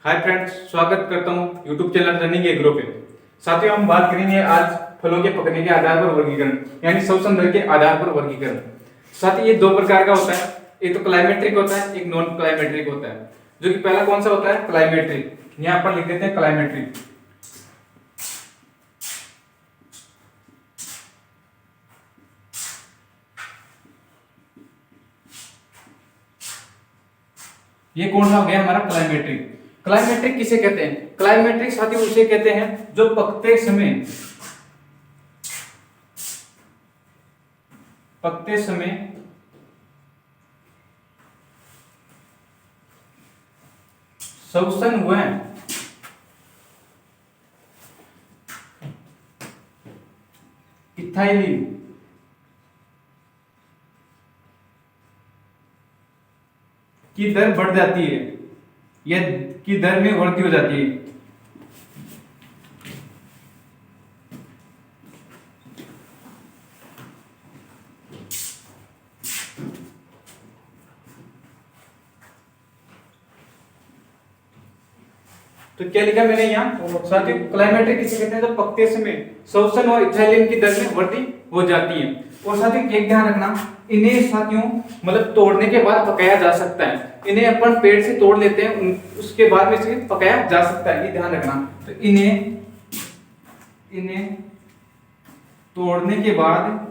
Hi friends, स्वागत करता हूँ यूट्यूब चैनल रनिंग एग्रो पे। साथियों, हम बात करेंगे आज फलों के पकने के आधार पर वर्गीकरण, यानी श्वसन दर के आधार पर वर्गीकरण। साथियों, ये दो प्रकार का होता है, एक तो क्लाइमेट्रिक होता है, एक नॉन क्लाइमेट्रिक होता है। जो कि पहला कौन सा होता है? क्लाइमेट्रिक। यहाँ पर लिख देते हैं क्लाइमेट्रिक। ये कौन सा हो गया हमारा? क्लाइमेट्रिक। क्लाइमेट्रिक किसे कहते हैं? क्लाइमेट्रिक साथियों उसे कहते हैं जो पकते समय श्वसन व इथाइलिन की दर बढ़ जाती है या की दर में वृद्धि हो जाती है। तो क्या लिखा मैंने यहाँ? साथियों, क्लाइमेट्रिक किसे कहते हैं? जब पकते समय श्वसन और इथाइलिन की दर में वृद्धि हो जाती है। और साथियों एक ध्यान रखना, इन्हें साथियों मतलब तोड़ने के बाद पकाया जा सकता है। इन्हें अपन पेड़ से तोड़ लेते हैं, उसके बाद में इसे पकाया जा सकता है, ये ध्यान रखना। तो इन्हें तोड़ने के बाद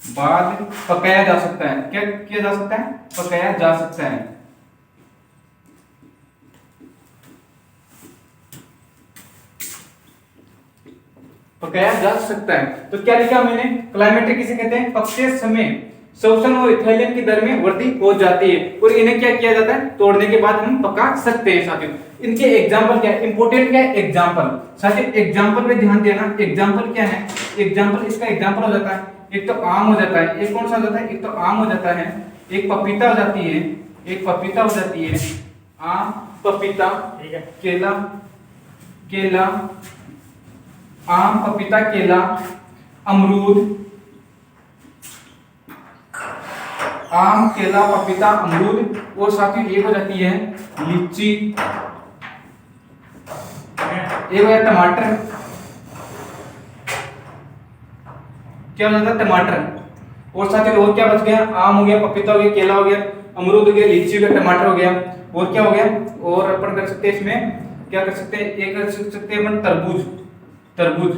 पकाया जा सकता है। क्या किया जा सकता है? पकाया जा सकता है। पकाया जा सकता है। तो क्या लिखा मैंने? क्लाइमेट्रिक किसे कहते हैं? पकते समय श्वसन और इथाइलिन की दर में वृद्धि हो जाती है। और इन्हें क्या किया जाता है? तोड़ने के बाद हम पका सकते हैं। साथियों इनके एग्जाम्पल क्या है? इंपोर्टेंट क्या है? एग्जाम्पल। साथियों एग्जाम्पल पे ध्यान देना। एग्जाम्पल क्या है? एग्जाम्पल, इसका एग्जाम्पल हो जाता है, एक तो आम हो जाता है, एक कौन सा हो जाता है? एक तो आम हो जाता है, एक पपीता हो जाती है, एक पपीता हो जाती है, आम, पपीता, केला, केला, आम, पपीता, केला, अमरूद, आम, केला, पपीता, अमरूद। और साथियों एक हो जाती है लीची, एक हो गया टमाटर, क्या हो जाता है? टमाटर। और साथियों और क्या बच गया? आम हो गया, पपीता हो गया, केला हो गया, अमरूद हो गया, लीची हो गया, टमाटर हो गया। और क्या हो गया? और अपन कर सकते हैं इसमें, क्या कर सकते हैं? एक कर सकते हैं अपन तरबूज। तरबूज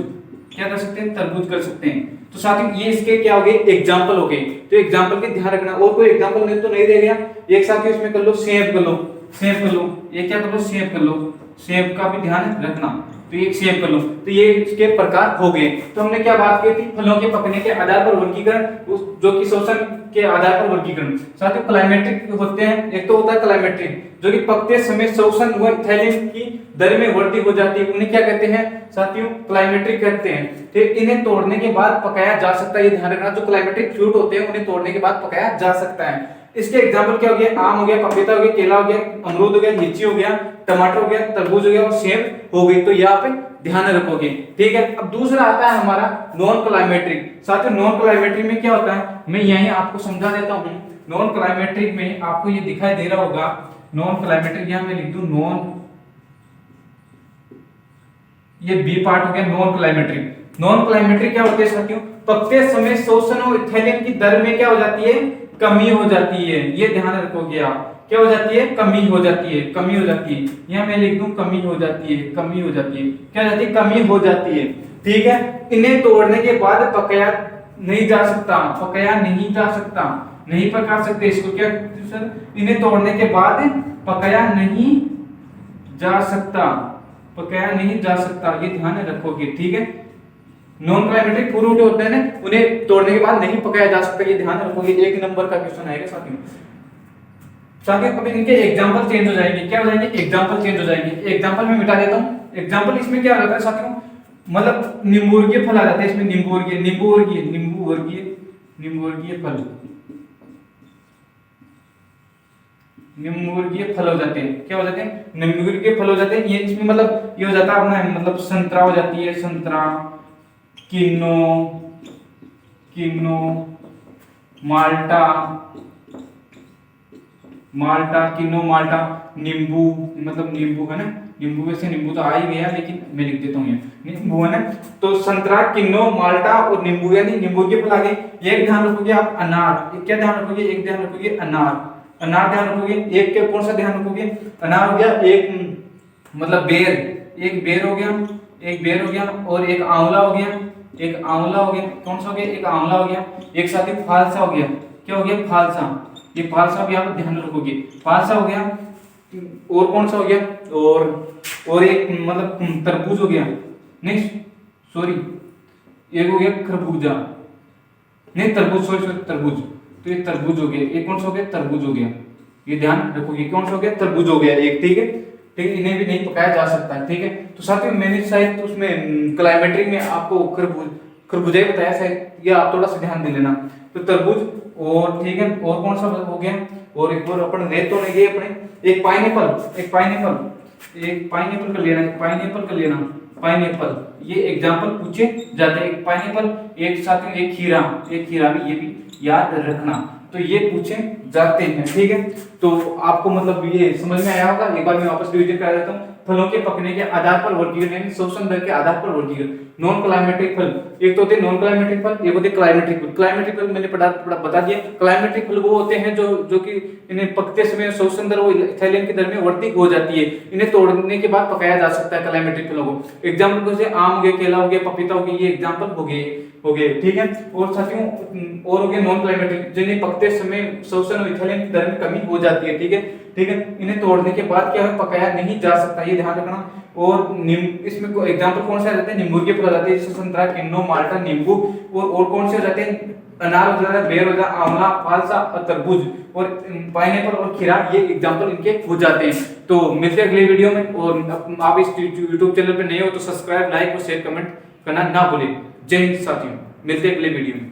क्या कर सकते हैं? तरबूज कर सकते हैं। तो साथियों ये इसके क्या हो गए? एग्जाम्पल हो गए। तो एग्जाम्पल के ध्यान रखना। और कोई एग्जाम्पल नहीं तो नहीं दे गया, एक साथियों इसमें कर लो सेब, कर लो सेब, कर लो ये क्या कर लो? सेब कर लो। सेब का भी ध्यान रखना। तो एक सेब कर लो। तो ये इसके प्रकार हो गए। तो हमने क्या बात की थी? फलों के पकने के आधार पर वर्गीकरण, जो कि श्वसन के आधार पर वर्गीकरण। साथियों क्लाइमेट्रिक होते हैं, एक तो होता है क्लाइमेट्रिक जो कि पकते समय श्वसन व इथाइलिन की दर में वृद्धि हो जाती है, उन्हें क्या कहते हैं साथियों? क्लाइमेट्रिक कहते हैं। ठीक, इन्हें तोड़ने के बाद पकाया जा सकता है, ये ध्यान रखना। जो क्लाइमेट्रिक फ्रूट होते हैं उन्हें तोड़ने के बाद पकाया जा सकता है। इसके एग्जाम्पल क्या हो गया? आम हो गया, पपीता हो गया, केला हो गया, अमरूद हो गया, लीची हो गया, टमाटर हो गया, तरबूज हो गया और सेब हो गई। तो यहाँ पे ध्यान रखोगे। ठीक है। अब दूसरा आता है हमारा नॉन क्लाइमेट्रिक। साथियों नॉन क्लाइमेट्रिक में क्या होता है, मैं यही आपको समझा देता हूँ। नॉन क्लाइमेट्रिक में आपको ये दिखाई दे रहा होगा, नॉन क्लाइमेट्रिक, यहां मैं लिख दूं नॉन, ये बी पार्ट हो गया नॉन क्लाइमेट्रिक। नॉन क्लाइमेट्रिक क्या होते हैं साथियों? पकते समय श्वसन और इथाइलिन की दर में क्या हो जाती है? कमी हो जाती है। ये ध्यान रखोगे आप। क्या हो जाती है? कमी हो जाती है, कमी हो जाती है। यहां मैं लिख दूं कमी हो जाती है, कमी हो जाती है। क्या हो जाती है? कमी हो जाती है। ठीक है। इन्हें तोड़ने के बाद पकाया नहीं जा सकता, पकाया नहीं जा सकता, नहीं पका सकते इसको। क्या सर? इन्हें तोड़ने के बाद पकाया नहीं जा सकता, पकाया नहीं जा सकता, ये ध्यान रखोगे। ठीक है। नॉन क्लाइमेट्रिक फ्रूट होते हैं ना, उन्हें तोड़ने के बाद नहीं पकाया जा सकता, ये ध्यान रखोगे। एक नंबर का क्वेश्चन आएगा साथियों। साथियों अब इनके एग्जांपल चेंज हो जाएंगे। क्या हो जाएंगे? एग्जांपल चेंज हो जाएंगे। एग्जांपल में मिटा देता हूं। एग्जांपल इसमें क्या हो जाता है साथियों? मतलब नींबूवर्गीय फल आ जाते हैं इसमें। नींबूवर्गीय, नींबूवर्गीय, नींबूवर्गीय, नींबूवर्गीय फल, निम्नवर्गीय फल हो जाते हैं। क्या हो जाते हैं? निम्नवर्गीय फल हो जाते हैं। ये इसमें मतलब ये हो जाता है अपना, मतलब संतरा हो जाती है, संतरा, किन्नो, किन्नो, माल्टा, माल्टा, किन्नो, माल्टा, नींबू, मतलब नींबू है ना, नींबू वैसे नींबू तो आ ही गया लेकिन मैं लिख देता हूँ ये नींबू है ना। तो संतरा, किन्नो, माल्टा और नींबू, यानी नींबू के फल आ गए। एक ध्यान रखोगे आप अनार, क्या ध्यान रखोगे, एक ध्यान रखोगे अनार, अनार ध्यान रखोगे। एक के कौन सा ध्यान रखोगे, अनार हो गया, एक मतलब बेर, एक बेर हो गया, एक बेर हो गया, और एक आंवला हो गया, एक आंवला हो गया, कौन सा हो गया, एक आंवला हो गया। एक साथ ही फालसा हो गया, क्या हो गया, फालसा, ये फालसा भी आप ध्यान रखोगे, फालसा हो गया। और कौन सा हो गया, और एक मतलब तरबूज हो गया, नेक्स्ट सॉरी एक हो गया खरबूजा, नहीं तरबूज, सॉरी सॉरी तरबूज, तो ये तरबूज हो गया, एक कौन सा हो गया, तरबूज हो गया, ये ध्यान रखोगे, कौन सा हो गया, तरबूज हो गया एक, ठीक है, ठीक है, इन्हें भी नहीं पकाया जा सकता है, ठीक है। तो साथियों मैंने शायद तो उसमें क्लाइमेट्रिक में आपको खरबूजा ही बताया शायद, ये आप थोड़ा सा ध्यान दे लेना। तो तरबूज, और ठीक है, और कौन सा हो गया, और एक और अपन रेत तो नहीं गए अपने, एक पाइनएप्पल, एक पाइनएप्पल, एक पाइनएप्पल कर लेना, पाइनएप्पल कर लेना, पाइनएप्पल, ये एग्जांपल पूछे जाते हैं, एक पाइनएप्पल, एक साथ में एक खीरा, एक खीरा भी, ये भी याद रखना, तो ये पूछे जाते हैं, ठीक है। तो आपको मतलब ये समझ में आया होगा, एक बार मैं वापस रिवीजन करा देता हूँ। फलों के पकने के आधार पर वर्गीकरण, यानी शोषण दर के आधार पर वर्गीकरण। नॉन क्लाइमेटिक फल, एक तो होते हैं नॉन क्लाइमेटिक फल, एक होते हैं क्लाइमेटिक फल। क्लाइमेटिक फल मैंने बता दिया, क्लाइमेटिक फल वो होते हैं जो कि इन्हें पकते समय शोषण दर वो इथाइलिन की दर में वृद्धि हो जाती है, इन्हें तोड़ने के बाद पकाया जा सकता है क्लाइमेटिक फलों को। एग्जाम्पल जैसे आम हो गया, केला हो गया, पपीता हो गया, ये एग्जाम्पल हो गए, ठीक है। और साथियों और हो गया नॉन क्लाइमेटिक, जिन्हें पकते समय शोषण और इथाइलिन की दर में कमी हो जाती है, ठीक है, ठीक है। इन्हें तोड़ने के बाद क्या है, पकाया नहीं जा सकता, ये ध्यान रखना। और इसमें एग्जांपल कौन से आ जाते हैं, नींबू के फल आ जाते हैं, जैसे संतरा, किन्नो, माल्टा, नींबू, और कौन से हो जाते हैं, अनार हो जाता है, बेर हो जाता है, आंवला, फालसा और तरबूज, और पाइनएप्पल और खीरा, ये एग्जांपल इनके हो जाते हैं। तो मिलते हैं अगले वीडियो में, और आप इस यूट्यूब चैनल पे नए हो तो सब्सक्राइब, लाइक और शेयर, कमेंट करना ना भूलें। जय हिंद साथियों, मिलते हैं अगले वीडियो में।